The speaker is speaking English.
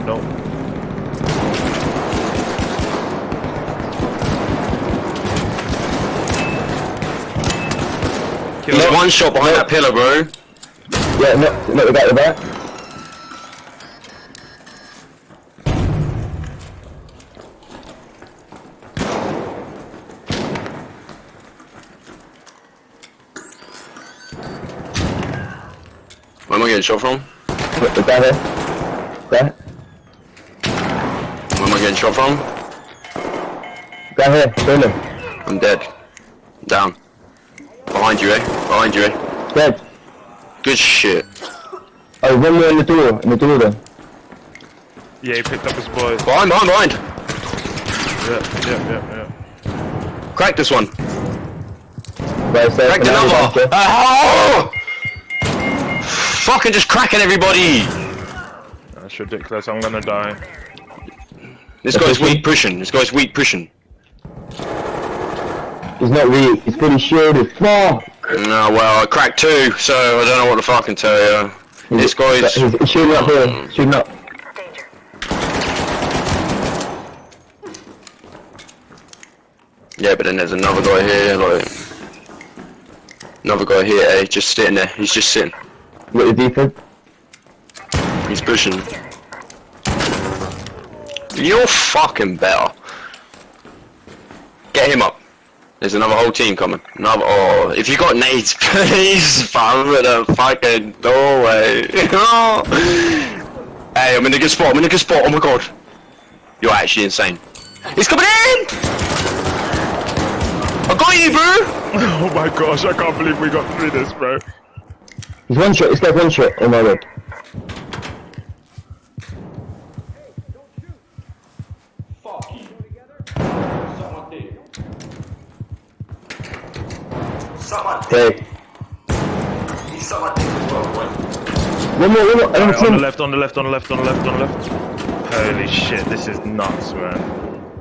Nope. He's one shot behind that pillar, bro. Yeah, no, we got you back. Where am I getting shot from? We're down here. There. Where am I getting shot from? Down here, Bruno. I'm dead. Down. Behind you, eh? Behind you, eh? Dead. Good shit. Oh, one more in the door then. Yeah, he picked up his boys. Behind. Yeah. Crack this one. Right, so Crack another. Oh! Fucking just cracking everybody. That's ridiculous. I'm gonna die. This guy's weak pushing. He's not weak, he's pretty shielded. Fuck! No, well, I cracked two, so I don't know what to fucking tell you. This guy's... He's shooting up here, shooting up. Yeah, but then there's another guy here, like... Another guy here, eh? Just sitting there. He's just sitting. What the defense? He's pushing. You're fucking better. Get him up. There's another whole team coming. Another. Oh, if you got nades, please farm at the fucking doorway. Hey, I'm in a good spot. Oh my god. You're actually insane. He's coming in! I got you, bro! Oh my gosh, I can't believe we got through this, bro. He's one shot, got one shot. Oh my god. Okay. One more. On the left. Holy shit, this is nuts, man.